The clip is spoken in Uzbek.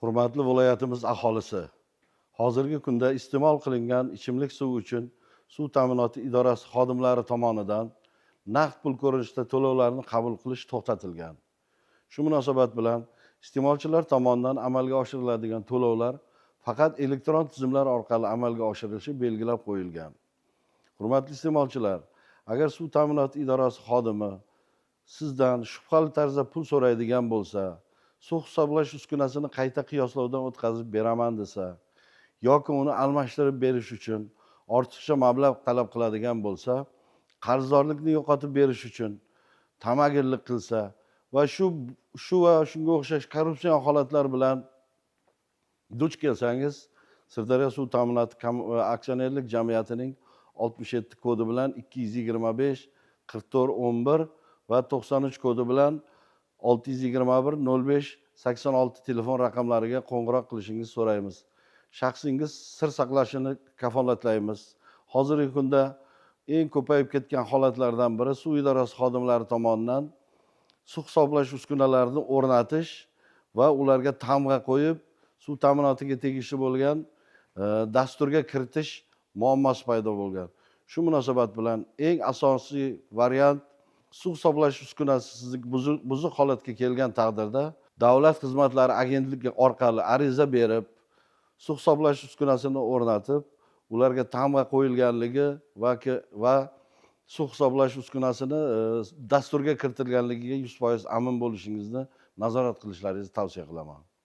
Hurmatli viloyatimiz aholisi, hozirgi kunda iste'mol qilingan ichimlik suvi uchun Suv ta'minoti idorasi xodimlari tomonidan naqd pul ko'rinishida to'lovlarni qabul qilish to'xtatilgan. Shu munosabat bilan iste'molchilar tomonidan amalga oshiriladigan to'lovlar faqat elektron tizimlar orqali amalga oshirilishi belgilab qo'yilgan. Hurmatli iste'molchilar, agar suv ta'minoti idorasi xodimi sizdan shubhali tarzda pul so'raydigan bo'lsa, suv hisoblash uskunasini qayta qiyoslovdan o'tkazib beraman desa, yoki uni almashtirib berish uchun ortiqcha mablag' talab qiladigan bo'lsa, qarzdorlikni yo'qotib berish uchun tamagirlik qilsa va shunga o'xshash korrupsion holatlar bilan duch kelsangiz, Sirdaryo suv ta'minoti aksionerlik jamiyatining 67 kodi bilan 225 44 11 va 93 kodi bilan 621 05 86 telefon raqamlariga qo'ng'iroq qilishingizni so'raymiz. Shaxsingiz sir saqlashini kafolatlaymiz. Hozirgi kunda eng ko'payib ketgan holatlardan biri suv idorasi xodimlari tomonidan suv hisoblash uskunalarini o'rnatish va ularga tamg'a qo'yib, suv ta'minotiga tegishli bo'lgan dasturga kiritish muammosi paydo bo'lgan. Shu munosabat bilan eng asosiy variant, suv hisoblash uskunasi sizga buzuq holatga kelgan taqdirda Davlat xizmatlari agentligi orqali ariza berib, suv hisoblash uskunasini o'rnatib, ularga tamg'a qo'yilganligi va suv hisoblash uskunasini dasturga kiritilganligiga 100% amin bo'lishingizni nazorat qilishlaringizni tavsiya qilaman.